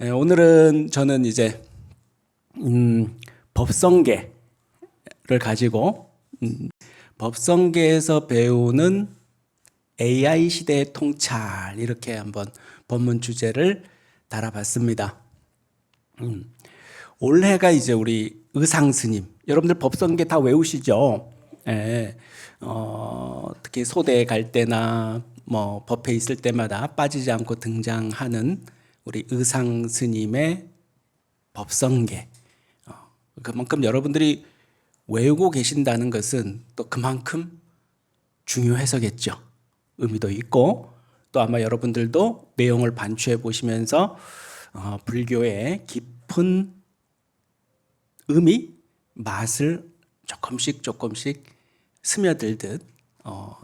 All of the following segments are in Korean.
오늘은 저는 이제 법성계를 가지고 법성계에서 배우는 AI 시대의 통찰, 이렇게 한번 본문 주제를 달아봤습니다. 올해가 이제 우리 의상스님, 여러분들 법성계 다 외우시죠? 예. 특히 소대에 갈 때나 뭐 법회 있을 때마다 빠지지 않고 등장하는 우리 의상스님의 법성계. 그만큼 여러분들이 외우고 계신다는 것은 또 그만큼 중요해서겠죠. 의미도 있고, 또 아마 여러분들도 내용을 반추해 보시면서 불교의 깊은 의미, 맛을 조금씩 스며들듯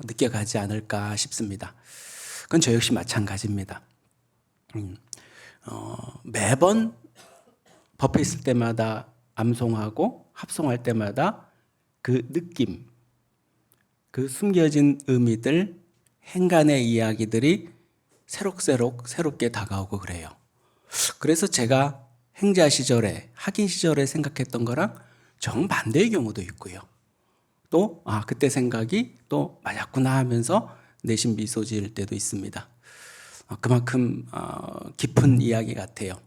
느껴가지 않을까 싶습니다. 그건 저 역시 마찬가지입니다. 매번 법회 있을 때마다 암송하고 합송할 때마다 그 느낌, 그 숨겨진 의미들, 행간의 이야기들이 새롭게 다가오고 그래요. 그래서 제가 행자 시절에, 학인 시절에 생각했던 거랑 정반대의 경우도 있고요. 또 그때 생각이 또 맞았구나 하면서 내심 미소 지을 때도 있습니다. 그만큼 깊은 이야기 같아요.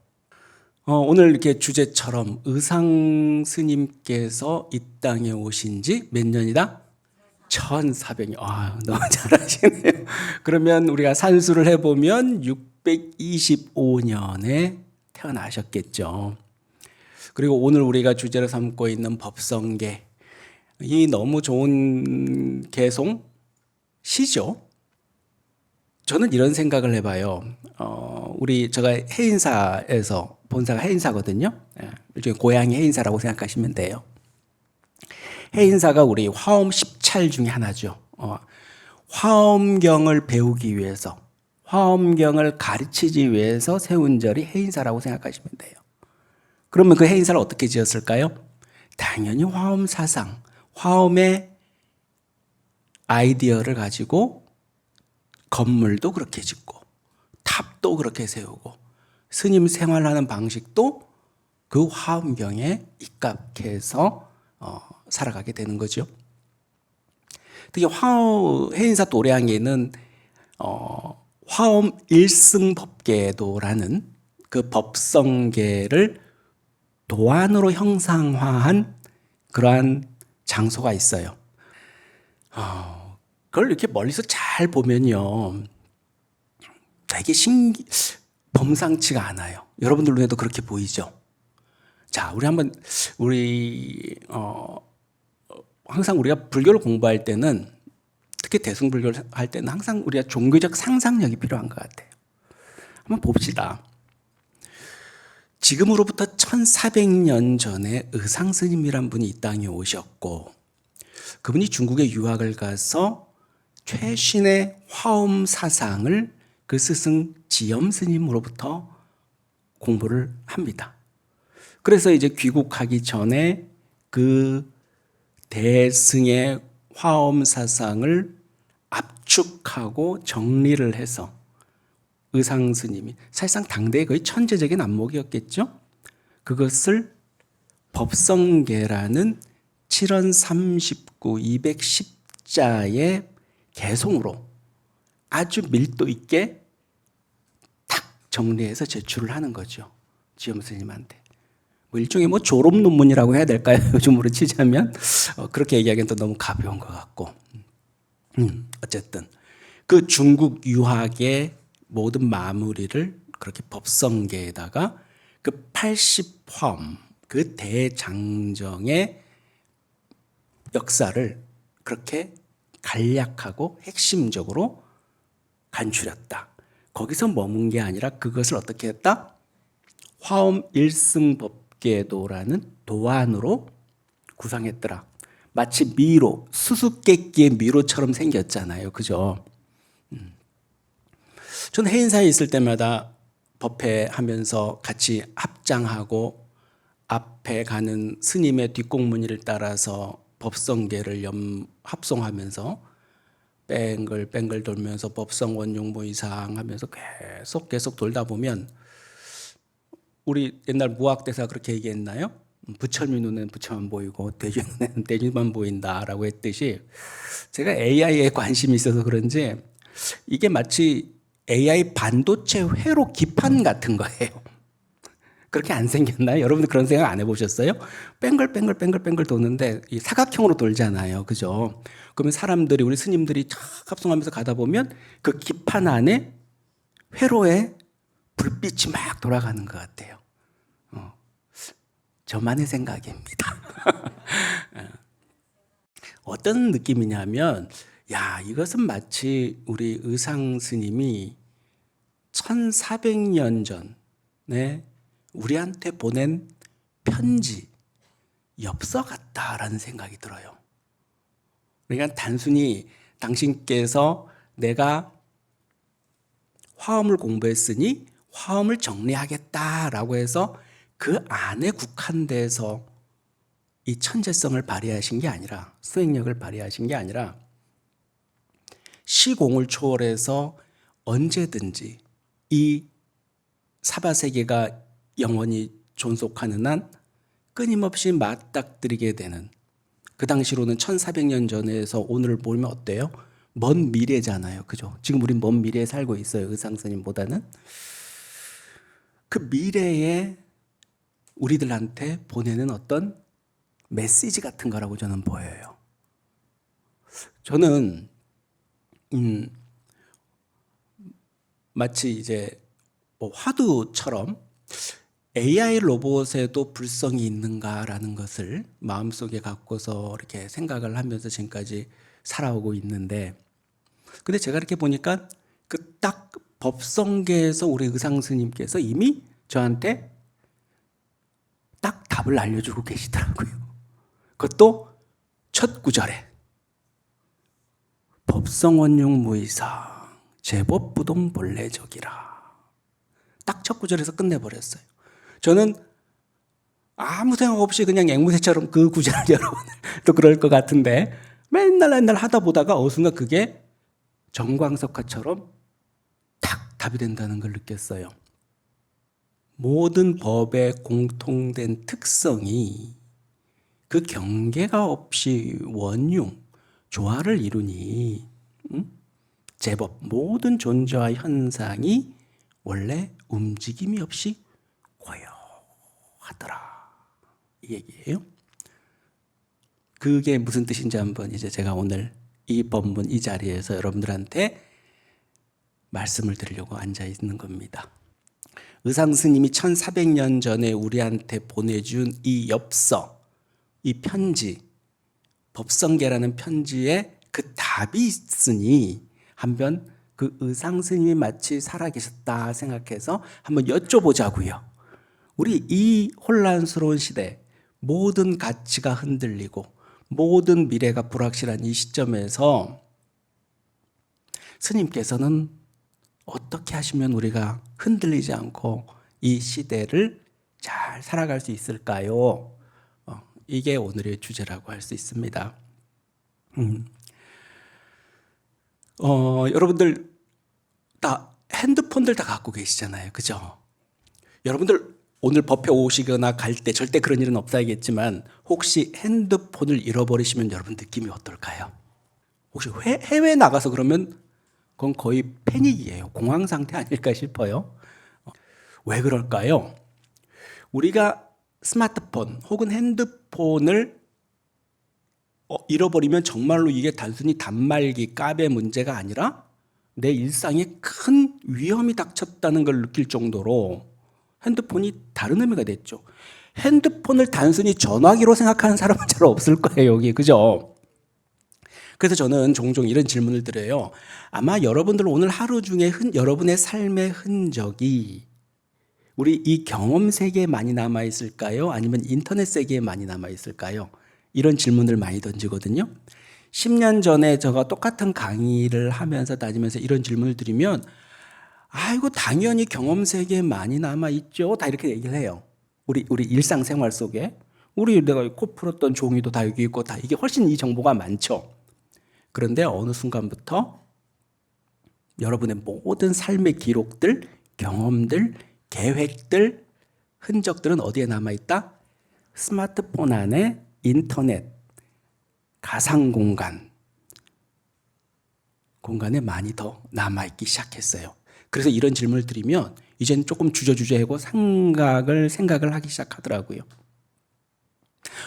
오늘 이렇게 주제처럼 의상 스님께서 이 땅에 오신 지 몇 년이다? 1400년. 너무 잘하시네요. 그러면 우리가 산수를 해보면 625년에 태어나셨겠죠. 그리고 오늘 우리가 주제로 삼고 있는 법성계, 이 너무 좋은 개송 시죠. 저는 이런 생각을 해봐요. 제가 해인사에서, 본사가 해인사거든요. 일종의 고향이 해인사라고 생각하시면 돼요. 해인사가 우리 화엄 10찰 중에 하나죠. 화엄경을 배우기 위해서, 화엄경을 가르치기 위해서 세운 절이 해인사라고 생각하시면 돼요. 그러면 그 해인사를 어떻게 지었을까요? 당연히 화엄 사상, 화엄의 아이디어를 가지고 건물도 그렇게 짓고 탑도 그렇게 세우고 스님 생활하는 방식도 그 화엄경에 입각해서 살아가게 되는 거죠. 특히 해인사 도량에는 화엄 일승법계도라는 그 법성계를 도안으로 형상화한 그러한 장소가 있어요. 그걸 이렇게 멀리서 잘 보면요, 되게 범상치가 않아요. 여러분들 눈에도 그렇게 보이죠? 자, 항상 우리가 불교를 공부할 때는, 특히 대승불교를 할 때는 항상 우리가 종교적 상상력이 필요한 것 같아요. 한번 봅시다. 지금으로부터 1400년 전에 의상스님이란 분이 이 땅에 오셨고, 그분이 중국에 유학을 가서 최신의 화엄 사상을 그 스승 지엄스님으로부터 공부를 합니다. 그래서 이제 귀국하기 전에 그 대승의 화엄 사상을 압축하고 정리를 해서 의상스님이, 사실상 당대의 거의 천재적인 안목이었겠죠. 그것을 법성계라는 7원 39, 210자의 개송으로 아주 밀도 있게 탁 정리해서 제출을 하는 거죠. 지엄스님한테. 일종의 졸업 논문이라고 해야 될까요? 요즘으로 치자면. 그렇게 얘기하기엔 또 너무 가벼운 것 같고. 어쨌든 그 중국 유학의 모든 마무리를 그렇게 법성계에다가 그 80화엄, 그 대장정의 역사를 그렇게 간략하고 핵심적으로 간추렸다. 거기서 머문 게 아니라 그것을 어떻게 했다? 화엄 일승법계도라는 도안으로 구상했더라. 마치 미로, 수수께끼의 미로처럼 생겼잖아요. 그죠? 저는 해인사에 있을 때마다 법회하면서 같이 합장하고 앞에 가는 스님의 뒷공무니를 따라서 법성계를 합송하면서 뺑글 돌면서 법성원용모이상 하면서 계속 돌다 보면 우리 옛날 무학대사 그렇게 얘기했나요? 부처님 눈에는 부처만 보이고 돼지 눈에는 돼지만 보인다라고 했듯이 제가 AI에 관심이 있어서 그런지 이게 마치 AI 반도체 회로 기판 같은 거예요. 그렇게 안 생겼나요? 여러분들 그런 생각 안 해보셨어요? 뱅글뱅글 도는데 이 사각형으로 돌잖아요. 그죠? 그러면 사람들이, 우리 스님들이 쫙 합성하면서 가다 보면 그 기판 안에 회로에 불빛이 막 돌아가는 것 같아요. 저만의 생각입니다. 어떤 느낌이냐면, 야, 이것은 마치 우리 의상 스님이 1400년 전에 우리한테 보낸 편지, 엽서 같다라는 생각이 들어요. 그러니까 단순히 당신께서 내가 화엄을 공부했으니 화엄을 정리하겠다라고 해서 그 안에 국한돼서 이 천재성을 발휘하신 게 아니라, 수행력을 발휘하신 게 아니라 시공을 초월해서 언제든지 이 사바세계가 영원히 존속하는 한 끊임없이 맞닥뜨리게 되는, 그 당시로는 1400년 전에서 오늘을 보면 어때요? 먼 미래잖아요. 그죠? 지금 우린 먼 미래에 살고 있어요. 의상스님보다는. 그 미래에 우리들한테 보내는 어떤 메시지 같은 거라고 저는 보여요. 저는 마치 이제 뭐 화두처럼 AI 로봇에도 불성이 있는가라는 것을 마음속에 갖고서 이렇게 생각을 하면서 지금까지 살아오고 있는데, 근데 제가 이렇게 보니까 그 딱 법성계에서 우리 의상 스님께서 이미 저한테 딱 답을 알려주고 계시더라고요. 그것도 첫 구절에 법성원용 무이상 제법부동 본래적이라. 딱 첫 구절에서 끝내버렸어요. 저는 아무 생각 없이 그냥 앵무새처럼 그 구절을 여러분들 또 그럴 것 같은데 맨날 하다 보다가 어느 순간 그게 정광석화처럼 딱 답이 된다는 걸 느꼈어요. 모든 법의 공통된 특성이 그 경계가 없이 원융, 조화를 이루니 제법 모든 존재와 현상이 원래 움직임이 없이 고요하더라, 이 얘기예요. 그게 무슨 뜻인지 한번 이제 제가 오늘 이 법문 이 자리에서 여러분들한테 말씀을 드리려고 앉아 있는 겁니다. 의상 스님이 1400년 전에 우리한테 보내준 이 엽서, 이 편지, 법성계라는 편지에 그 답이 있으니 한번 그 의상 스님이 마치 살아계셨다 생각해서 한번 여쭤보자고요. 우리 이 혼란스러운 시대, 모든 가치가 흔들리고 모든 미래가 불확실한 이 시점에서 스님께서는 어떻게 하시면 우리가 흔들리지 않고 이 시대를 잘 살아갈 수 있을까요? 이게 오늘의 주제라고 할 수 있습니다. 여러분들 다 핸드폰들 다 갖고 계시잖아요. 그죠? 여러분들 오늘 법회 오시거나 갈 때 절대 그런 일은 없어야겠지만 혹시 핸드폰을 잃어버리시면 여러분 느낌이 어떨까요? 혹시 해외 나가서 그러면 그건 거의 패닉이에요. 공황 상태 아닐까 싶어요. 왜 그럴까요? 우리가 스마트폰 혹은 핸드폰을 잃어버리면 정말로 이게 단순히 단말기, 깝의 문제가 아니라 내 일상에 큰 위험이 닥쳤다는 걸 느낄 정도로 핸드폰이 다른 의미가 됐죠. 핸드폰을 단순히 전화기로 생각하는 사람은 잘 없을 거예요, 여기. 그죠? 그래서 저는 종종 이런 질문을 드려요. 아마 여러분들 오늘 하루 중에 여러분의 삶의 흔적이 우리 이 경험 세계에 많이 남아있을까요? 아니면 인터넷 세계에 많이 남아있을까요? 이런 질문을 많이 던지거든요. 10년 전에 제가 똑같은 강의를 하면서 다니면서 이런 질문을 드리면 아이고 당연히 경험 세계에 많이 남아있죠. 다 이렇게 얘기를 해요. 우리 일상생활 속에. 내가 코 풀었던 종이도 다 여기 있고 다 이게 훨씬 이 정보가 많죠. 그런데 어느 순간부터 여러분의 모든 삶의 기록들, 경험들, 계획들, 흔적들은 어디에 남아있다? 스마트폰 안에 인터넷, 가상 공간에 많이 더 남아있기 시작했어요. 그래서 이런 질문을 드리면 이제는 조금 주저주저하고 생각을 하기 시작하더라고요.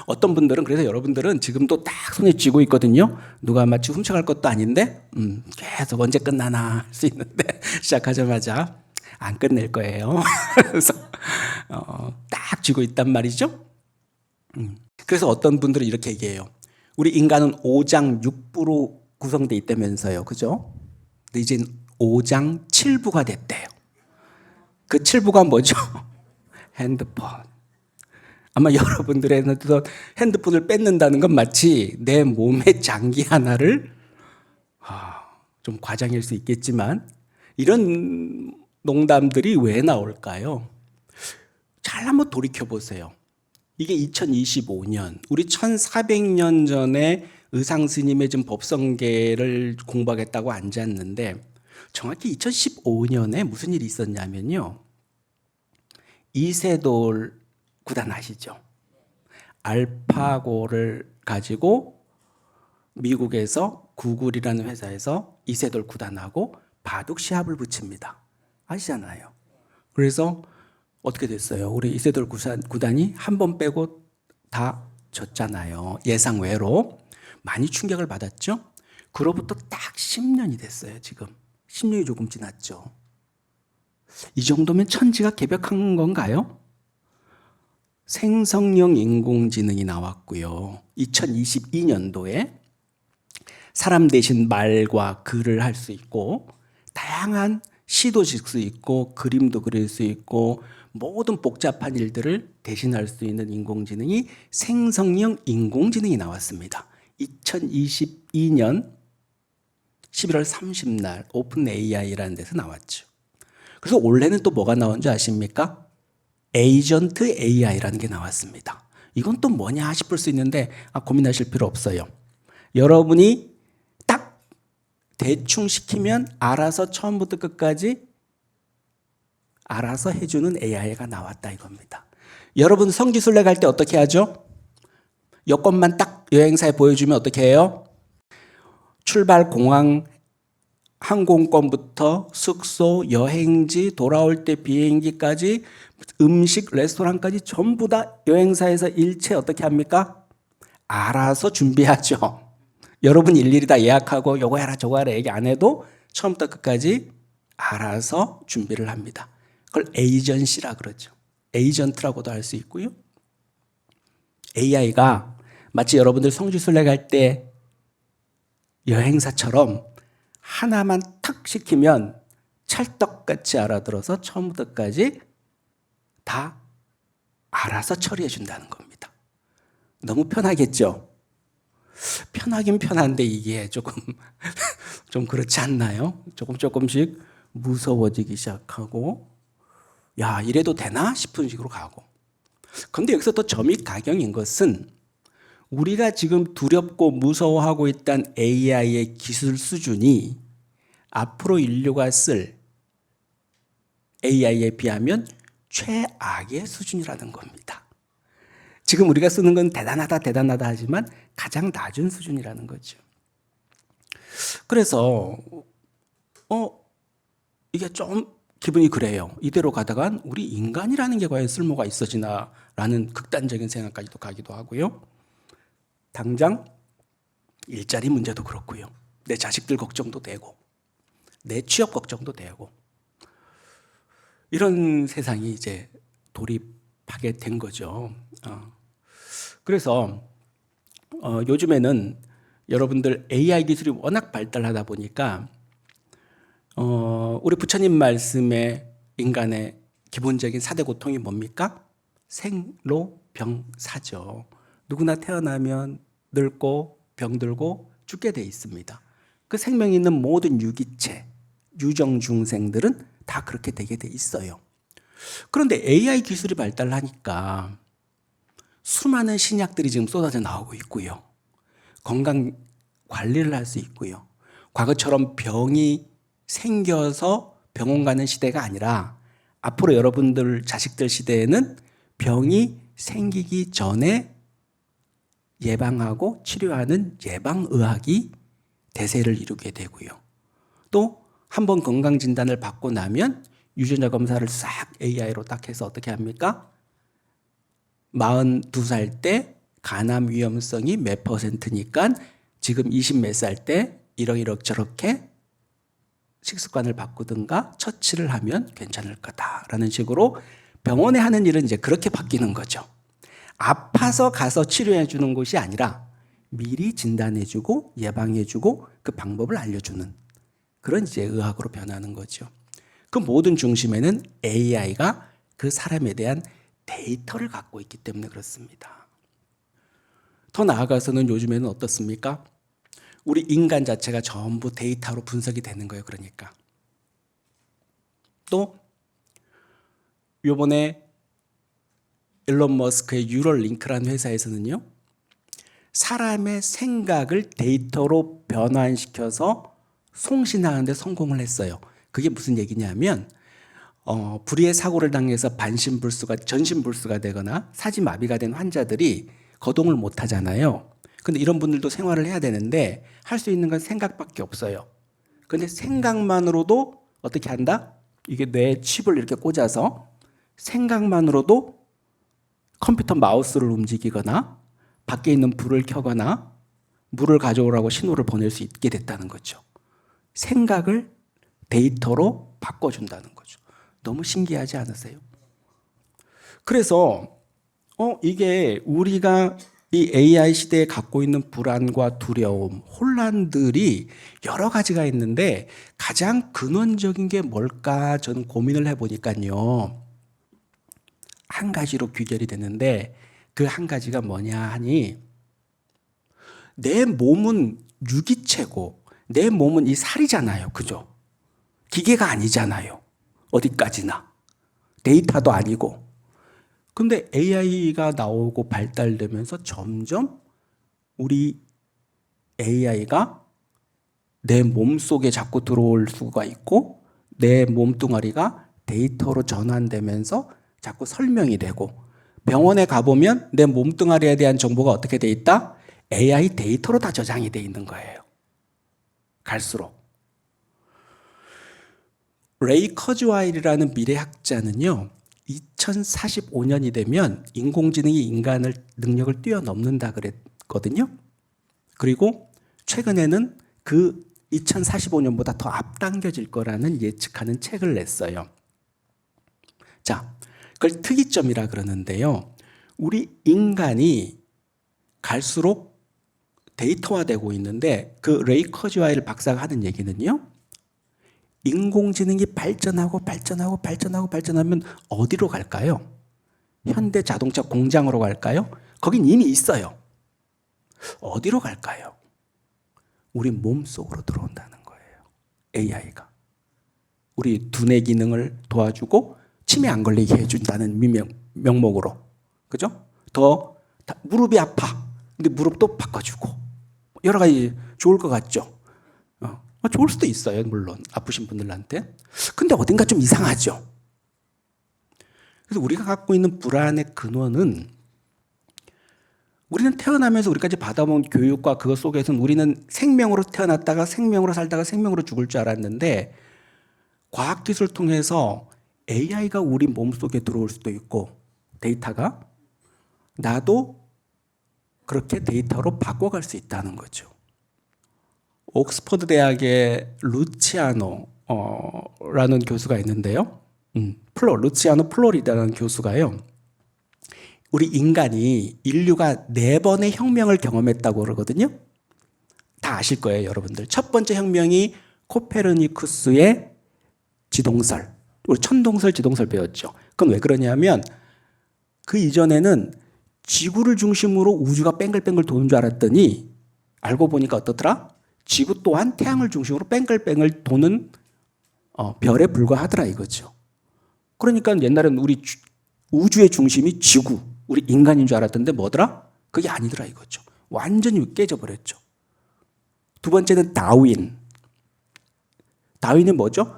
어떤 분들은, 그래서 여러분들은 지금도 딱 손에 쥐고 있거든요. 누가 마치 훔쳐갈 것도 아닌데 계속 언제 끝나나 할 수 있는데 시작하자마자 안 끝낼 거예요. 그래서 딱 쥐고 있단 말이죠. 그래서 어떤 분들은 이렇게 얘기해요. 우리 인간은 5장 6부로 구성되어 있다면서요. 그죠? 근데 이제 5장 7부가 됐대요. 그 7부가 뭐죠? 핸드폰. 아마 여러분들의 핸드폰을 뺏는다는 건 마치 내 몸의 장기 하나를, 좀 과장일 수 있겠지만 이런 농담들이 왜 나올까요? 잘 한번 돌이켜 보세요. 이게 2025년, 우리 1400년 전에 의상 스님의 좀 법성계를 공부하겠다고 앉았는데 정확히 2015년에 무슨 일이 있었냐면요. 이세돌 구단 아시죠? 알파고를 가지고 미국에서 구글이라는 회사에서 이세돌 구단하고 바둑 시합을 붙입니다. 아시잖아요. 그래서 어떻게 됐어요? 우리 이세돌 구단이 한 번 빼고 다 졌잖아요. 예상 외로. 많이 충격을 받았죠? 그로부터 딱 10년이 됐어요, 지금. 10년이 조금 지났죠. 이 정도면 천지가 개벽한 건가요? 생성형 인공지능이 나왔고요. 2022년도에 사람 대신 말과 글을 할 수 있고 다양한 시도 질 수 있고 그림도 그릴 수 있고 모든 복잡한 일들을 대신할 수 있는 인공지능이 생성형 인공지능이 나왔습니다. 2022년 11월 30날 오픈 AI라는 데서 나왔죠. 그래서 올해는 또 뭐가 나온 줄 아십니까? 에이전트 AI라는 게 나왔습니다. 이건 또 뭐냐 싶을 수 있는데 고민하실 필요 없어요. 여러분이 딱 대충 시키면 알아서 처음부터 끝까지 알아서 해주는 AI가 나왔다 이겁니다. 여러분 성지순례 갈 때 어떻게 하죠? 여권만 딱 여행사에 보여주면 어떻게 해요? 출발 공항 항공권부터 숙소, 여행지, 돌아올 때 비행기까지 음식, 레스토랑까지 전부 다 여행사에서 일체 어떻게 합니까? 알아서 준비하죠. 여러분 일일이 다 예약하고 요거 해라 저거 해라 얘기 안 해도 처음부터 끝까지 알아서 준비를 합니다. 그걸 에이전시라 그러죠. 에이전트라고도 할 수 있고요. AI가 마치 여러분들 성지순례 갈 때 여행사처럼 하나만 탁 시키면 찰떡같이 알아들어서 처음부터 끝까지 다 알아서 처리해 준다는 겁니다. 너무 편하겠죠? 편하긴 편한데 이게 조금 좀 그렇지 않나요? 조금씩 무서워지기 시작하고 야 이래도 되나 싶은 식으로 가고. 그런데 여기서 또 점입가경인 것은 우리가 지금 두렵고 무서워하고 있던 AI의 기술 수준이 앞으로 인류가 쓸 AI에 비하면 최악의 수준이라는 겁니다. 지금 우리가 쓰는 건 대단하다 하지만 가장 낮은 수준이라는 거죠. 그래서 이게 좀 기분이 그래요. 이대로 가다간 우리 인간이라는 게 과연 쓸모가 있어지나라는 극단적인 생각까지도 가기도 하고요. 당장 일자리 문제도 그렇고요. 내 자식들 걱정도 되고 내 취업 걱정도 되고 이런 세상이 이제 돌입하게 된 거죠. 그래서 요즘에는 여러분들 AI 기술이 워낙 발달하다 보니까 우리 부처님 말씀에 인간의 기본적인 4대 고통이 뭡니까? 생로병사죠. 누구나 태어나면 늙고 병들고 죽게 돼 있습니다. 그 생명이 있는 모든 유기체, 유정중생들은 다 그렇게 되게 돼 있어요. 그런데 AI 기술이 발달하니까 수많은 신약들이 지금 쏟아져 나오고 있고요. 건강 관리를 할 수 있고요. 과거처럼 병이 생겨서 병원 가는 시대가 아니라 앞으로 여러분들 자식들 시대에는 병이 생기기 전에 예방하고 치료하는 예방의학이 대세를 이루게 되고요. 또 한 번 건강진단을 받고 나면 유전자 검사를 싹 AI로 딱 해서 어떻게 합니까? 42살 때 간암 위험성이 몇 %니까 지금 20 몇 살 때 이러이러 저렇게 식습관을 바꾸든가 처치를 하면 괜찮을 거다라는 식으로 병원에 하는 일은 이제 그렇게 바뀌는 거죠. 아파서 가서 치료해 주는 것이 아니라 미리 진단해 주고 예방해 주고 그 방법을 알려주는 그런 이제 의학으로 변하는 거죠. 그 모든 중심에는 AI가 그 사람에 대한 데이터를 갖고 있기 때문에 그렇습니다. 더 나아가서는 요즘에는 어떻습니까? 우리 인간 자체가 전부 데이터로 분석이 되는 거예요. 그러니까. 또 요번에 일론 머스크의 뉴럴링크라는 회사에서는요. 사람의 생각을 데이터로 변환시켜서 송신하는 데 성공을 했어요. 그게 무슨 얘기냐면 불의의 사고를 당해서 반신불수가 전신불수가 되거나 사지마비가 된 환자들이 거동을 못 하잖아요. 근데 이런 분들도 생활을 해야 되는데 할 수 있는 건 생각밖에 없어요. 근데 생각만으로도 어떻게 한다? 이게 뇌에 칩을 이렇게 꽂아서 생각만으로도 컴퓨터 마우스를 움직이거나 밖에 있는 불을 켜거나 물을 가져오라고 신호를 보낼 수 있게 됐다는 거죠. 생각을 데이터로 바꿔준다는 거죠. 너무 신기하지 않으세요? 그래서 이게 우리가 이 AI 시대에 갖고 있는 불안과 두려움, 혼란들이 여러 가지가 있는데 가장 근원적인 게 뭘까 저는 고민을 해보니까요. 한 가지로 귀결이 되는데 그 한 가지가 뭐냐 하니 내 몸은 유기체고 내 몸은 이 살이잖아요. 그죠? 기계가 아니잖아요. 어디까지나. 데이터도 아니고. 근데 AI가 나오고 발달되면서 점점 우리 AI가 내 몸속에 자꾸 들어올 수가 있고 내 몸뚱아리가 데이터로 전환되면서 자꾸 설명이 되고 병원에 가보면 내 몸뚱아리에 대한 정보가 어떻게 돼 있다? AI 데이터로 다 저장이 돼 있는 거예요. 갈수록. 레이 커즈와일이라는 미래학자는요. 2045년이 되면 인공지능이 인간을 능력을 뛰어넘는다 그랬거든요. 그리고 최근에는 그 2045년보다 더 앞당겨질 거라는 예측하는 책을 냈어요. 자, 그걸 특이점이라 그러는데요. 우리 인간이 갈수록 데이터화되고 있는데 그 레이 커즈와일 박사가 하는 얘기는요. 인공지능이 발전하면 어디로 갈까요? 현대 자동차 공장으로 갈까요? 거긴 이미 있어요. 어디로 갈까요? 우리 몸속으로 들어온다는 거예요. AI가. 우리 두뇌 기능을 도와주고 치매 안 걸리게 해준다는 명목으로. 그죠? 무릎이 아파. 근데 무릎도 바꿔주고. 여러 가지 좋을 것 같죠? 좋을 수도 있어요. 물론 아프신 분들한테. 근데 어딘가 좀 이상하죠. 그래서 우리가 갖고 있는 불안의 근원은 우리는 태어나면서 우리까지 받아본 교육과 그것 속에서는 우리는 생명으로 태어났다가 생명으로 살다가 생명으로 죽을 줄 알았는데 과학기술을 통해서 AI가 우리 몸속에 들어올 수도 있고 데이터가 나도 그렇게 데이터로 바꿔갈 수 있다는 거죠. 옥스퍼드 대학의 루치아노라는 교수가 있는데요. 루치아노 플로리다라는 교수가요. 우리 인류가 4번의 혁명을 경험했다고 그러거든요. 다 아실 거예요, 여러분들. 첫 번째 혁명이 코페르니쿠스의 지동설. 우리 천동설, 지동설 배웠죠. 그건 왜 그러냐면 그 이전에는 지구를 중심으로 우주가 뺑글뺑글 도는 줄 알았더니 알고 보니까 어떻더라? 지구 또한 태양을 중심으로 뺑글뺑글 도는 별에 불과하더라 이거죠. 그러니까 옛날에는 우리 우주의 중심이 지구, 우리 인간인 줄 알았던데 뭐더라? 그게 아니더라 이거죠. 완전히 깨져버렸죠. 두 번째는 다윈. 다윈은 뭐죠?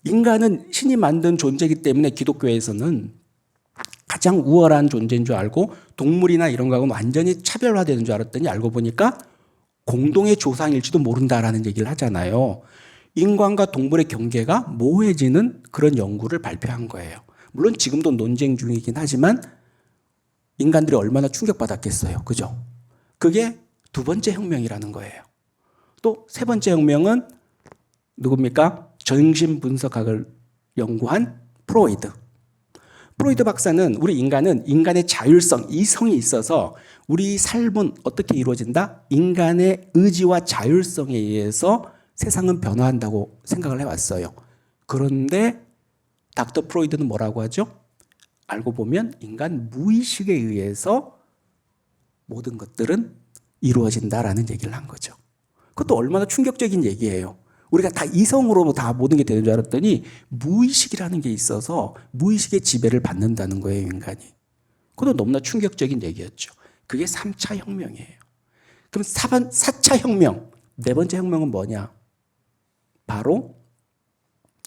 인간은 신이 만든 존재이기 때문에 기독교에서는 가장 우월한 존재인 줄 알고 동물이나 이런 거하고는 완전히 차별화되는 줄 알았더니 알고 보니까 공동의 조상일지도 모른다라는 얘기를 하잖아요. 인간과 동물의 경계가 모호해지는 그런 연구를 발표한 거예요. 물론 지금도 논쟁 중이긴 하지만 인간들이 얼마나 충격받았겠어요. 그죠? 그게 두 번째 혁명이라는 거예요. 또 세 번째 혁명은 누굽니까? 정신분석학을 연구한 프로이드. 프로이드 박사는 우리 인간은 인간의 자율성, 이성이 있어서 우리 삶은 어떻게 이루어진다? 인간의 의지와 자율성에 의해서 세상은 변화한다고 생각을 해왔어요. 그런데 닥터 프로이드는 뭐라고 하죠? 알고 보면 인간 무의식에 의해서 모든 것들은 이루어진다라는 얘기를 한 거죠. 그것도 얼마나 충격적인 얘기예요. 우리가 다 이성으로 다 모든 게 되는 줄 알았더니 무의식이라는 게 있어서 무의식의 지배를 받는다는 거예요, 인간이. 그것도 너무나 충격적인 얘기였죠. 그게 3차 혁명이에요. 그럼 4차 혁명, 네 번째 혁명은 뭐냐? 바로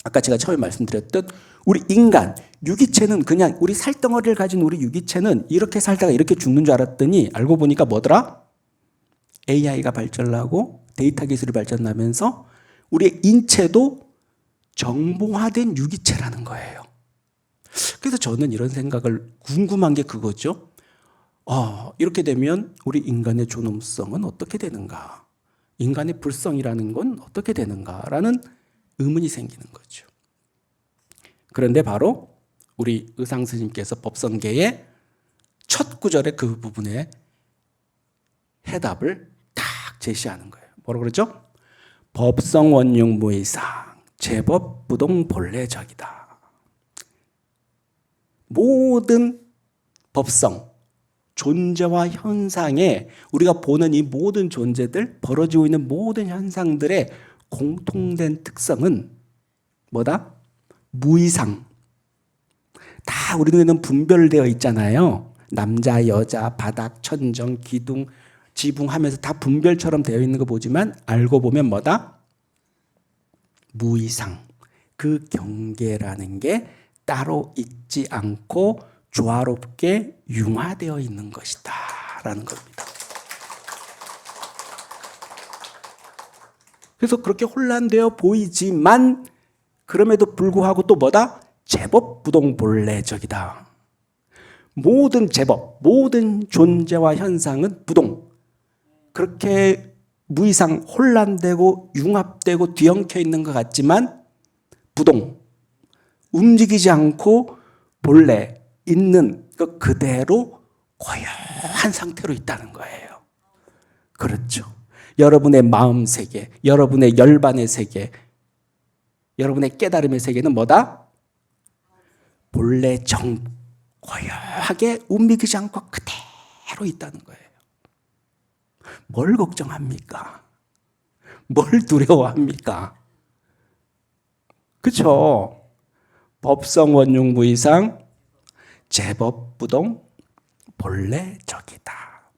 아까 제가 처음에 말씀드렸던 우리 인간, 유기체는 그냥 우리 살덩어리를 가진 우리 유기체는 이렇게 살다가 이렇게 죽는 줄 알았더니 알고 보니까 뭐더라? AI가 발전하고 데이터 기술이 발전하면서 우리의 인체도 정보화된 유기체라는 거예요. 그래서 저는 이런 생각을 궁금한 게 그거죠. 이렇게 되면 우리 인간의 존엄성은 어떻게 되는가? 인간의 불성이라는 건 어떻게 되는가라는 의문이 생기는 거죠. 그런데 바로 우리 의상 스님께서 법성계의 첫 구절의 그 부분에 해답을 딱 제시하는 거예요. 뭐라고 그러죠? 법성 원용 무이상 제법 부동 본래적이다. 모든 법성, 존재와 현상에 우리가 보는 이 모든 존재들, 벌어지고 있는 모든 현상들의 공통된 특성은 뭐다? 무이상. 다 우리 눈에는 분별되어 있잖아요. 남자, 여자, 바닥, 천정, 기둥, 지붕 하면서 다 분별처럼 되어 있는 거 보지만 알고 보면 뭐다? 무이상. 그 경계라는 게 따로 있지 않고 조화롭게 융화되어 있는 것이다 라는 겁니다. 그래서 그렇게 혼란되어 보이지만 그럼에도 불구하고 또 뭐다? 제법 부동 본래적이다. 모든 제법, 모든 존재와 현상은 부동. 그렇게 무이상 혼란되고 융합되고 뒤엉켜 있는 것 같지만 부동. 움직이지 않고 본래 있는 그 그대로 고요한 상태로 있다는 거예요. 그렇죠. 여러분의 마음 세계, 여러분의 열반의 세계, 여러분의 깨달음의 세계는 뭐다? 본래 고요하게 움직이지 않고 그대로 있다는 거예요. 뭘 걱정합니까? 뭘 두려워합니까? 그렇죠? 법성 원용 무이상 제법 부동 본래 적이다.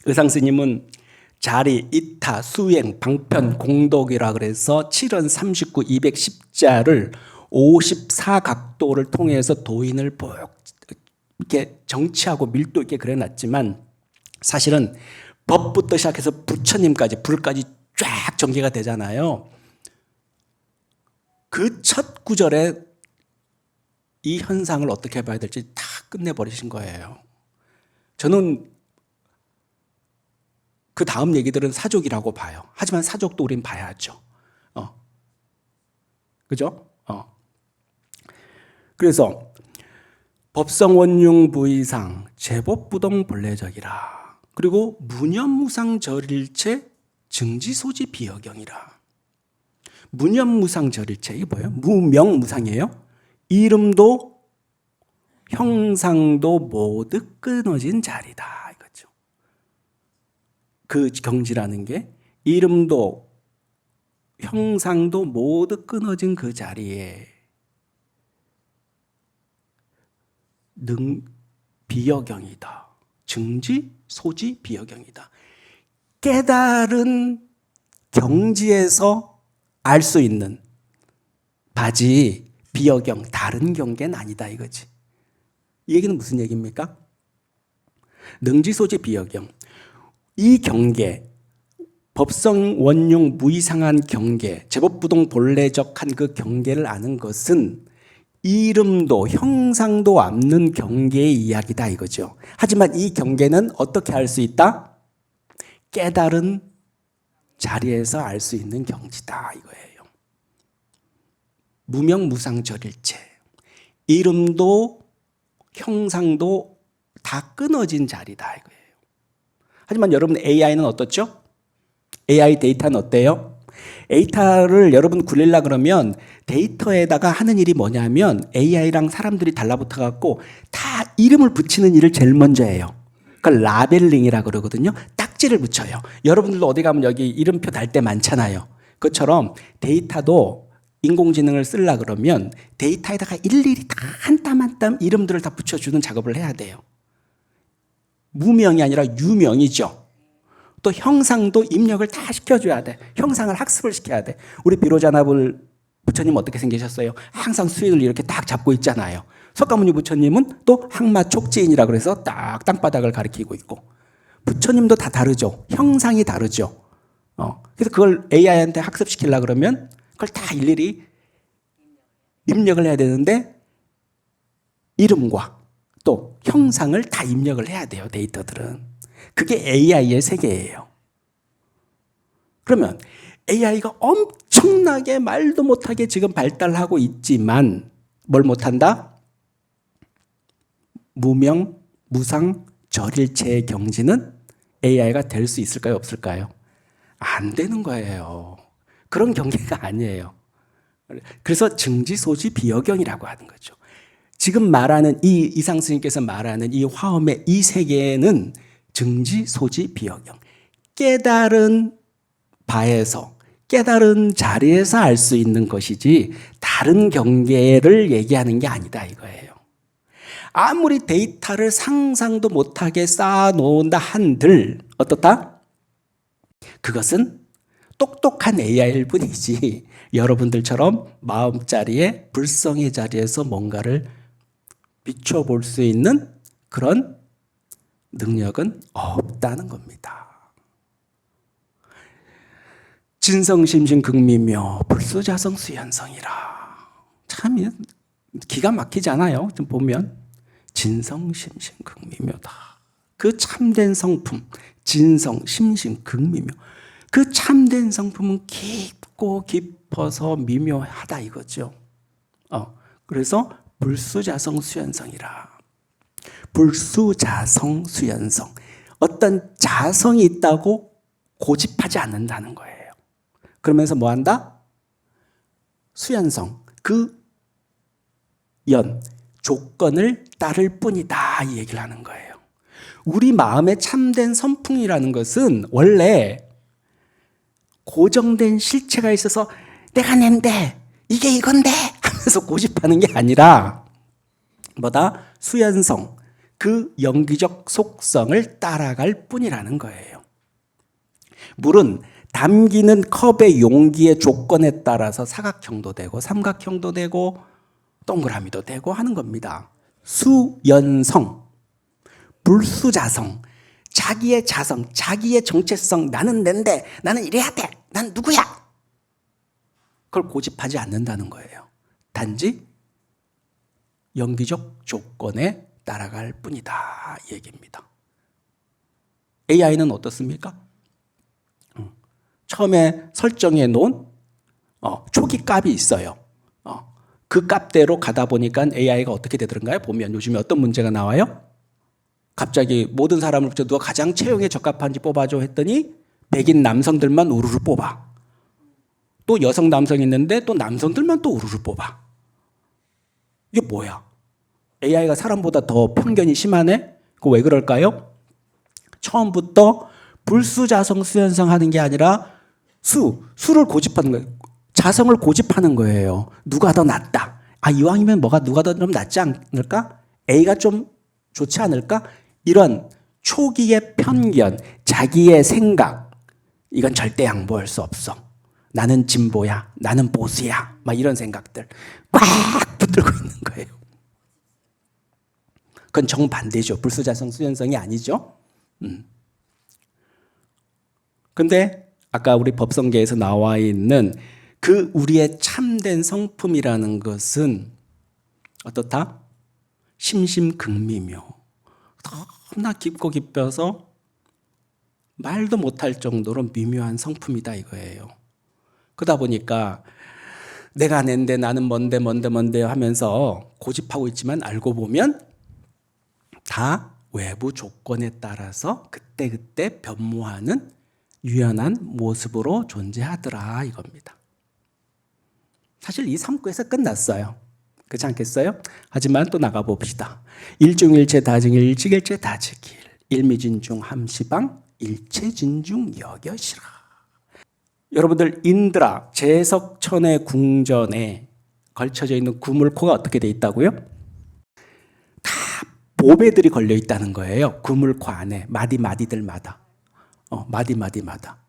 의상 스님은 자리, 이타, 수행, 방편, 공덕이라 그래서 7원 39, 210자를 54각도를 통해서 도인을 이렇게 정치하고 밀도 있게 그려놨지만 사실은 법부터 시작해서 부처님까지 불까지 쫙 전개가 되잖아요. 그 첫 구절에 이 현상을 어떻게 봐야 될지 다 끝내버리신 거예요. 저는 그 다음 얘기들은 사족이라고 봐요. 하지만 사족도 우린 봐야죠. 그죠? 그래서 법성 원용 부이상 제법 부동 본래적이라. 그리고 무념무상 절일체 증지소지 비여경이라. 무념무상 절일체 이게 뭐예요? 무명무상이에요. 이름도 형상도 모두 끊어진 자리다 이거죠. 그 경지라는 게 이름도 형상도 모두 끊어진 그 자리에 비여경이다. 증지, 소지, 비여경이다. 깨달은 경지에서 알 수 있는 바지, 비여경, 다른 경계는 아니다 이거지. 이 얘기는 무슨 얘기입니까? 능지소지 비역경. 이 경계, 법성 원용 무이상한 경계, 제법부동 본래적한 그 경계를 아는 것은 이름도 형상도 없는 경계의 이야기다 이거죠. 하지만 이 경계는 어떻게 알 수 있다? 깨달은 자리에서 알 수 있는 경지다 이거예요. 무명무상절일체. 이름도 형상도 다 끊어진 자리다 이거예요. 하지만 여러분 AI는 어떻죠? AI 데이터는 어때요? 데이터를 여러분 굴리려 그러면 데이터에다가 하는 일이 뭐냐면 AI랑 사람들이 달라붙어 갖고 다 이름을 붙이는 일을 제일 먼저 해요. 그걸 라벨링이라 그러거든요. 딱지를 붙여요. 여러분들도 어디 가면 여기 이름표 달 때 많잖아요. 그것처럼 데이터도 인공지능을 쓰려 그러면 데이터에다가 일일이 다 한 땀 한 땀 이름들을 다 붙여주는 작업을 해야 돼요. 무명이 아니라 유명이죠. 또 형상도 입력을 다 시켜줘야 돼. 형상을 학습을 시켜야 돼. 우리 비로자나불 부처님 어떻게 생기셨어요? 항상 수익을 이렇게 딱 잡고 있잖아요. 석가모니 부처님은 또 항마촉지인이라 그래서 딱 땅바닥을 가리키고 있고, 부처님도 다 다르죠. 형상이 다르죠. 그래서 그걸 AI한테 학습시키려고 그러면 그걸 다 일일이 입력을 해야 되는데 이름과 또 형상을 다 입력을 해야 돼요. 데이터들은. 그게 AI의 세계예요. 그러면 AI가 엄청나게 말도 못하게 지금 발달하고 있지만 뭘 못한다? 무명, 무상, 절일체의 경지는 AI가 될 수 있을까요? 없을까요? 안 되는 거예요. 그런 경계가 아니에요. 그래서 증지소지 비여경이라고 하는 거죠. 지금 말하는 이상 스님께서 말하는 이 화엄의 이 세계는 증지소지 비여경. 깨달은 바에서 깨달은 자리에서 알 수 있는 것이지 다른 경계를 얘기하는 게 아니다 이거예요. 아무리 데이터를 상상도 못하게 쌓아놓는다 한들 어떻다? 그것은 똑똑한 AI일 뿐이지 여러분들처럼 마음자리에 불성의 자리에서 뭔가를 비춰볼 수 있는 그런 능력은 없다는 겁니다. 진성심신극미묘 불수자성수현성이라. 참 기가 막히지 않아요? 좀 보면 진성심신극미묘다. 그 참된 성품 진성심신극미묘. 그 참된 성품은 깊고 깊어서 미묘하다 이거죠. 그래서 불수자성수현성이라. 불수자성수현성. 어떤 자성이 있다고 고집하지 않는다는 거예요. 그러면서 뭐 한다? 수연성, 그 조건을 따를 뿐이다 이 얘기를 하는 거예요. 우리 마음의 참된 선풍이라는 것은 원래 고정된 실체가 있어서 내가 낸데 이게 이건데 하면서 고집하는 게 아니라 뭐다? 수연성, 그 영기적 속성을 따라갈 뿐이라는 거예요. 물은 담기는 컵의 용기의 조건에 따라서 사각형도 되고 삼각형도 되고 동그라미도 되고 하는 겁니다. 수연성, 불수자성, 자기의 자성, 자기의 정체성, 나는 낸데, 나는 이래야 돼, 난 누구야? 그걸 고집하지 않는다는 거예요. 단지 영기적 조건에 따라갈 뿐이다 이 얘기입니다. AI는 어떻습니까? 처음에 설정해 놓은 초기 값이 있어요. 그 값대로 가다 보니까 AI가 어떻게 되더런가요? 보면 요즘에 어떤 문제가 나와요? 갑자기 모든 사람을 붙여 누가 가장 채용에 적합한지 뽑아줘 했더니 백인 남성들만 우르르 뽑아. 또 여성 남성이 있는데 또 남성들만 또 우르르 뽑아. 이게 뭐야? AI가 사람보다 더 편견이 심하네? 그거 왜 그럴까요? 처음부터 불수자성 수연성 하는 게 아니라 수를 고집하는 거예요. 자성을 고집하는 거예요. 누가 더 낫다. 이왕이면 누가 더 좀 낫지 않을까? A가 좀 좋지 않을까? 이런 초기의 편견, 자기의 생각, 이건 절대 양보할 수 없어. 나는 진보야, 나는 보수야, 막 이런 생각들 꽉 붙들고 있는 거예요. 그건 정반대죠. 불수자성 수연성이 아니죠. 근데 아까 우리 법성계에서 나와 있는 그 우리의 참된 성품이라는 것은 어떻다? 심심극미묘. 너무나 깊고 깊어서 말도 못할 정도로 미묘한 성품이다 이거예요. 그러다 보니까 내가 낸데 나는 뭔데 하면서 고집하고 있지만 알고 보면 다 외부 조건에 따라서 그때그때 변모하는 유연한 모습으로 존재하더라 이겁니다. 사실 이 3구에서 끝났어요. 그렇지 않겠어요? 하지만 또 나가봅시다. 일중일체 다증일 일직일체 다직일 일미진중 함시방 일체진중 여겨시라. 여러분들 인드라 제석천의 궁전에 걸쳐져 있는 구물코가 어떻게 돼 있다고요? 다 보배들이 걸려 있다는 거예요. 구물코 안에 마디마디들마다 마디마디마다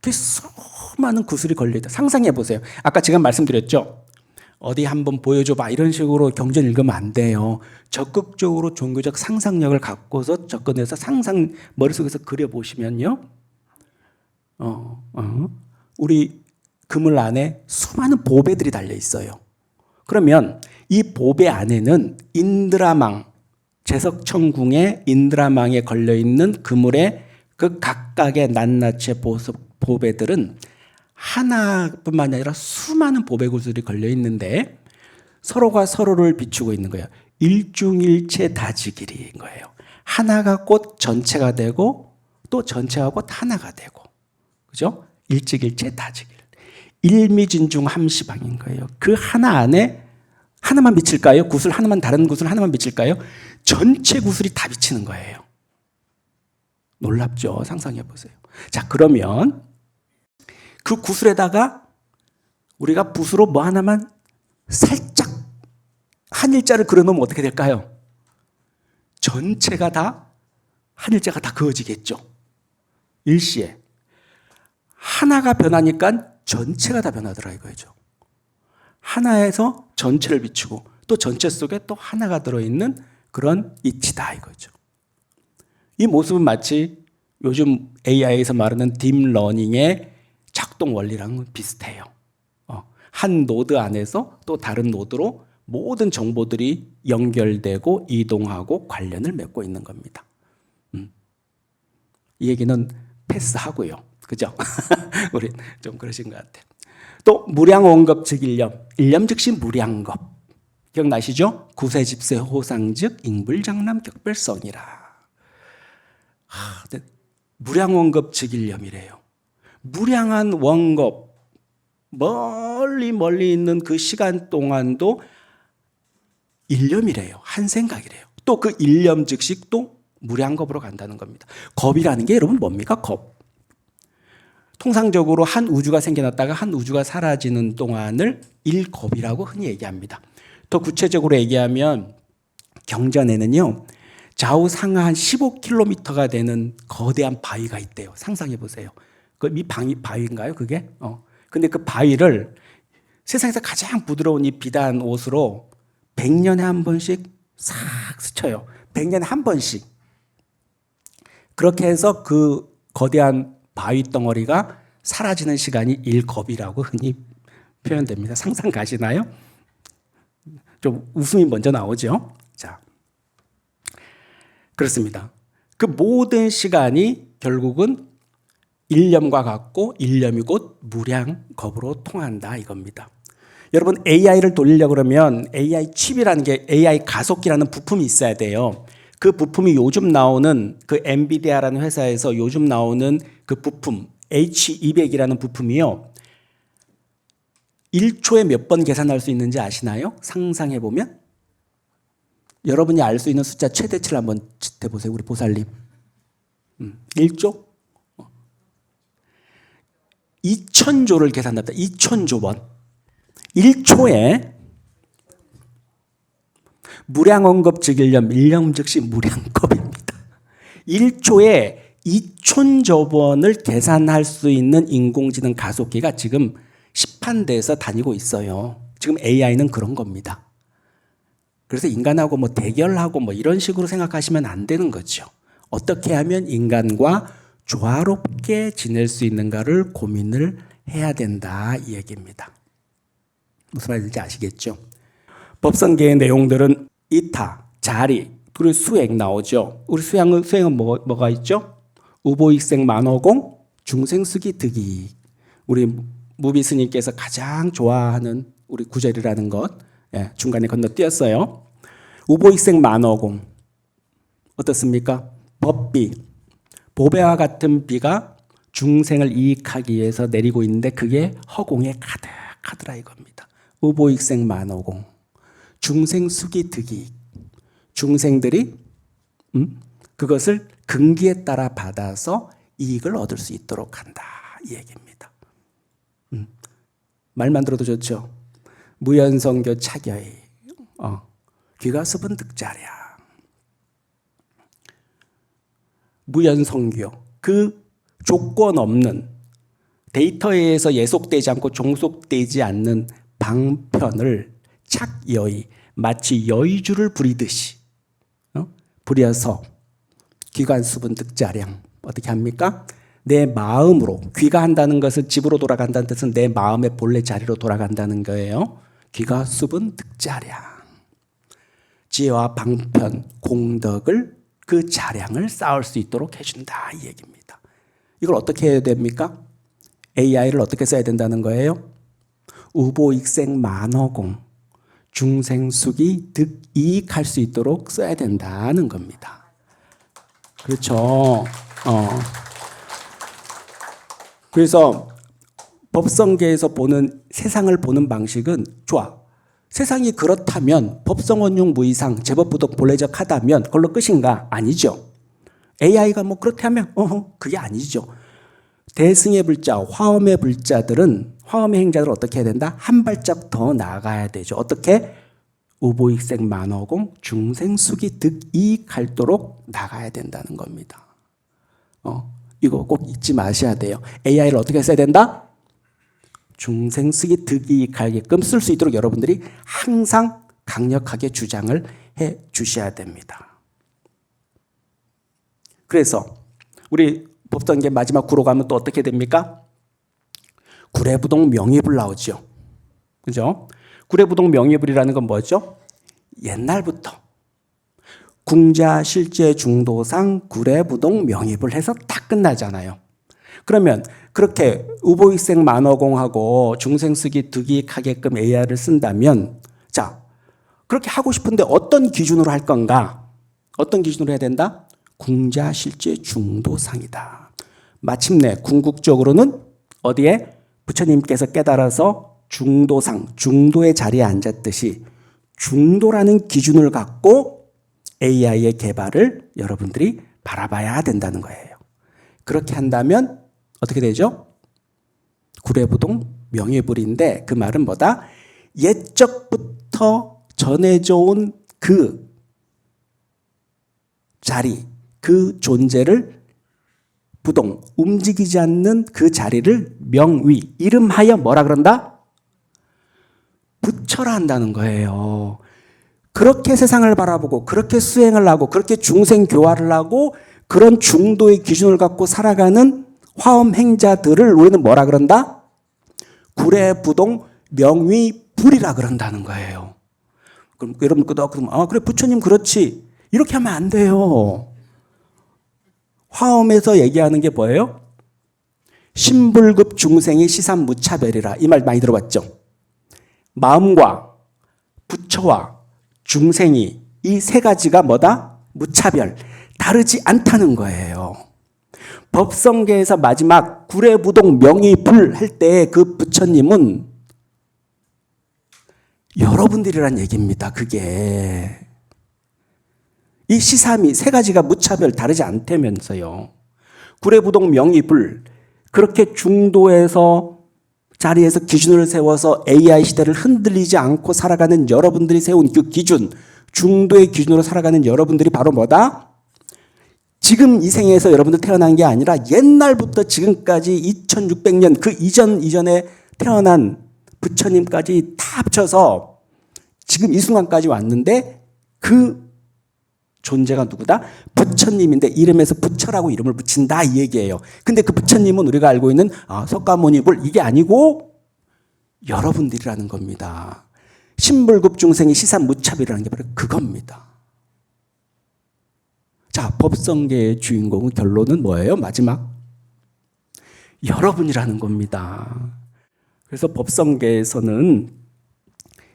되게 수많은 구슬이 걸려 있다. 상상해 보세요. 아까 제가 말씀드렸죠. 어디 한번 보여줘봐 이런 식으로 경전 읽으면 안 돼요. 적극적으로 종교적 상상력을 갖고서 접근해서 상상 머릿속에서 그려보시면요. 우리 그물 안에 수많은 보배들이 달려 있어요. 그러면 이 보배 안에는 인드라망, 제석천궁의 인드라망에 걸려 있는 그물의 그 각각의 낱낱의 보배들은 하나뿐만 아니라 수많은 보배 구슬이 걸려 있는데 서로가 서로를 비추고 있는 거예요. 일중일체 다지길인 거예요. 하나가 곧 전체가 되고 또 전체가 곧 하나가 되고, 그죠? 일직일체 다지길. 일미진중 함시방인 거예요. 그 하나 안에 하나만 비칠까요? 구슬 하나만, 다른 구슬 하나만 비칠까요? 전체 구슬이 다 비치는 거예요. 놀랍죠? 상상해 보세요. 자, 그러면 그 구슬에다가 우리가 붓으로 뭐 하나만 살짝 한 일자를 그려놓으면 어떻게 될까요? 전체가 다 한 일자가 다 그어지겠죠. 일시에 하나가 변하니까 전체가 다 변하더라 이거죠. 하나에서 전체를 비추고 또 전체 속에 또 하나가 들어있는 그런 이치다 이거죠. 이 모습은 마치 요즘 AI에서 말하는 딥러닝의 작동 원리랑 비슷해요. 한 노드 안에서 또 다른 노드로 모든 정보들이 연결되고 이동하고 관련을 맺고 있는 겁니다. 이 얘기는 패스하고요. 그죠? 우리 좀 그러신 것 같아요. 또 무량원급 즉 일념. 일념 즉시 무량급. 기억나시죠? 구세집세 호상 즉 인불장남 격별성이라. 무량원급 즉 일념이래요. 무량한 원급, 멀리 있는 그 시간 동안도 일념이래요. 한 생각이래요. 또 그 일념 즉시 또 무량겁으로 간다는 겁니다. 겁이라는 게 여러분 뭡니까? 겁. 통상적으로 한 우주가 생겨났다가 한 우주가 사라지는 동안을 일겁이라고 흔히 얘기합니다. 더 구체적으로 얘기하면 경전에는요. 좌우 상하 한 15km가 되는 거대한 바위가 있대요. 상상해 보세요. 이 바위인가요, 그게? 근데 그 바위를 세상에서 가장 부드러운 이 비단 옷으로 100년에 한 번씩 싹 스쳐요. 100년에 한 번씩. 그렇게 해서 그 거대한 바위 덩어리가 사라지는 시간이 일겁이라고 흔히 표현됩니다. 상상 가시나요? 좀 웃음이 먼저 나오죠. 자, 그렇습니다. 그 모든 시간이 결국은 일념과 같고 일념이 곧 무량겁으로 통한다 이겁니다. 여러분 AI를 돌리려고 그러면 AI 칩이라는 게 AI 가속기라는 부품이 있어야 돼요. 그 부품이 요즘 나오는 그 엔비디아라는 회사에서 요즘 나오는 그 부품 H200이라는 부품이요. 1초에 몇 번 계산할 수 있는지 아시나요? 상상해 보면 여러분이 알 수 있는 숫자 최대치를 한번 대보세요. 우리 보살님. 1조? 2000조를 계산한다. 2000조 번. 1초에 무량원급 즉 일념, 일념 즉시 무량겁입니다. 1초에 2000조 번을 계산할 수 있는 인공지능 가속기가 지금 시판대에서 다니고 있어요. 지금 AI는 그런 겁니다. 그래서 인간하고 뭐 대결하고 뭐 이런 식으로 생각하시면 안 되는 거죠. 어떻게 하면 인간과 조화롭게 지낼 수 있는가를 고민을 해야 된다 이 얘기입니다. 무슨 말인지 아시겠죠? 법성계의 내용들은 이타, 자리, 그리고 수행 나오죠. 우리 수행은 뭐가 있죠? 우보익생 만호공, 중생수기 득이. 우리 무비 스님께서 가장 좋아하는 우리 구절이라는 것, 중간에 건너뛰었어요. 우보익생 만호공 어떻습니까? 법비, 보배와 같은 비가 중생을 이익하기 위해서 내리고 있는데 그게 허공에 가득하더라 이겁니다. 우보익생 만호공, 중생수기 득이. 중생들이 그것을 근기에 따라 받아서 이익을 얻을 수 있도록 한다 이 얘기입니다. 말만 들어도 좋죠. 무연성교 차겨이 귀가수분 득자랴. 무연성교, 그 조건 없는 데이터에 의해서 예속되지 않고 종속되지 않는 방편을 착여의, 마치 여의주를 부리듯이 부려서 귀관수분 득자량 어떻게 합니까? 내 마음으로, 귀가한다는 것은 집으로 돌아간다는 뜻은 내 마음의 본래 자리로 돌아간다는 거예요. 귀가수분 득자량, 지혜와 방편, 공덕을 그 자량을 쌓을 수 있도록 해준다 이 얘기입니다. 이걸 어떻게 해야 됩니까? AI를 어떻게 써야 된다는 거예요? 우보익생 만허공, 중생수기 득이익할 수 있도록 써야 된다는 겁니다. 그렇죠. 그래서 법성계에서 보는 세상을 보는 방식은 좋아. 세상이 그렇다면 법성원용 무이상 제법부덕 본래적하다면 그걸로 끝인가? 아니죠. AI가 뭐 그렇다면 그게 아니죠. 대승의 불자, 화엄의 불자들은, 화엄의 행자들은 어떻게 해야 된다? 한 발짝 더 나아가야 되죠. 어떻게? 우보익생 만허공, 중생수기 득이익할도록 나가야 된다는 겁니다. 이거 꼭 잊지 마셔야 돼요. AI를 어떻게 써야 된다? 중생수기 득이익하게끔 쓸 수 있도록 여러분들이 항상 강력하게 주장을 해 주셔야 됩니다. 그래서 우리 법성계 마지막 구로 가면 또 어떻게 됩니까? 구례부동 명의불 나오죠. 그죠? 구례부동 명의불이라는 건 뭐죠? 옛날부터 궁자 실제 중도상 구례부동 명의불 해서 딱 끝나잖아요. 그러면 그렇게 우보익생 만허공하고 중생수기 득이익하게끔 AI를 쓴다면, 자, 그렇게 하고 싶은데 어떤 기준으로 할 건가? 어떤 기준으로 해야 된다? 궁자 실제 중도상이다. 마침내 궁극적으로는 어디에? 부처님께서 깨달아서 중도상, 중도의 자리에 앉았듯이 중도라는 기준을 갖고 AI의 개발을 여러분들이 바라봐야 된다는 거예요. 그렇게 한다면 어떻게 되죠? 구례부동 명예불인데 그 말은 뭐다? 옛적부터 전해져 온 그 자리, 그 존재를 부동, 움직이지 않는 그 자리를 명위, 이름하여 뭐라 그런다? 부처라 한다는 거예요. 그렇게 세상을 바라보고 그렇게 수행을 하고 그렇게 중생교화를 하고 그런 중도의 기준을 갖고 살아가는 화엄행자들을 우리는 뭐라 그런다? 구례부동 명위불이라 그런다는 거예요. 그럼 여러분 그러면 그래 부처님 그렇지. 이렇게 하면 안 돼요. 화엄에서 얘기하는 게 뭐예요? 신불급 중생이 시삼무차별이라. 이 말 많이 들어봤죠? 마음과 부처와 중생이 이 세 가지가 뭐다? 무차별. 다르지 않다는 거예요. 법성계에서 마지막 구례부동 명의불 할 때 그 부처님은 여러분들이란 얘기입니다. 그게. 이 시삼이 세 가지가 무차별 다르지 않다면서요. 구례부동 명의불, 그렇게 중도에서 자리에서 기준을 세워서 AI 시대를 흔들리지 않고 살아가는 여러분들이 세운 그 기준, 중도의 기준으로 살아가는 여러분들이 바로 뭐다? 지금 이 생에서 여러분들 태어난 게 아니라 옛날부터 지금까지 2600년 그 이전에 태어난 부처님까지 다 합쳐서 지금 이 순간까지 왔는데 그 존재가 누구다? 부처님인데 이름에서 부처라고 이름을 붙인다 이 얘기예요. 근데 그 부처님은 우리가 알고 있는 석가모니불 이게 아니고 여러분들이라는 겁니다. 신불급 중생이 시산무차별이라는 게 바로 그겁니다. 자, 법성계의 주인공은 결론은 뭐예요? 마지막 여러분이라는 겁니다. 그래서 법성계에서는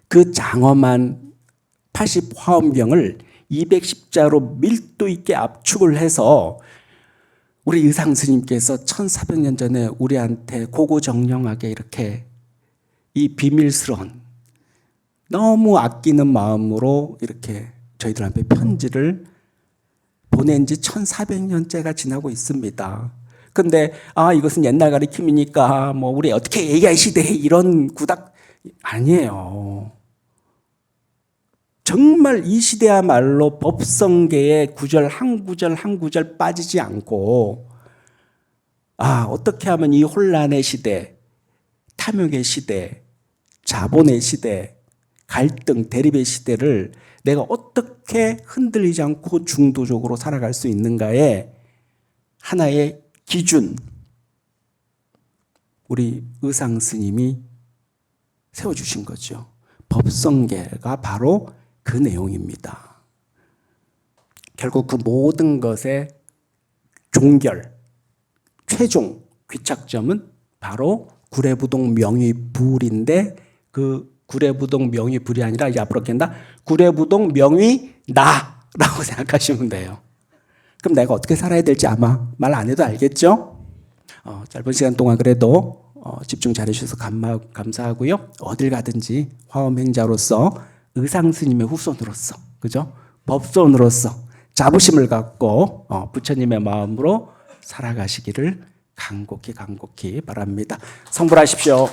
그 장엄한 80화엄경을 210자로 밀도 있게 압축을 해서 우리 의상 스님께서 1400년 전에 우리한테 고고정령하게 이렇게 이 비밀스러운 너무 아끼는 마음으로 이렇게 저희들한테 편지를 보낸 지 1400년째가 지나고 있습니다. 근데 이것은 옛날 가르침이니까 뭐 우리 어떻게 얘기할 시대에 이런 구닥 아니에요. 정말 이 시대야말로 법성계의 구절 한 구절 한 구절 빠지지 않고 어떻게 하면 이 혼란의 시대, 탐욕의 시대, 자본의 시대, 갈등, 대립의 시대를 내가 어떻게 흔들리지 않고 중도적으로 살아갈 수 있는가에 하나의 기준, 우리 의상 스님이 세워주신 거죠. 법성계가 바로 그 내용입니다. 결국 그 모든 것의 종결, 최종 귀착점은 바로 구례부동 명의불인데 그 구례부동 명의불이 아니라 이제 앞으로 깬다. 구례부동 명의나라고 생각하시면 돼요. 그럼 내가 어떻게 살아야 될지 아마 말 안 해도 알겠죠? 짧은 시간 동안 그래도 집중 잘해주셔서 감사하고요. 어딜 가든지 화엄행자로서 의상 스님의 후손으로서, 그죠? 법손으로서 자부심을 갖고 부처님의 마음으로 살아가시기를 간곡히 바랍니다. 성불하십시오.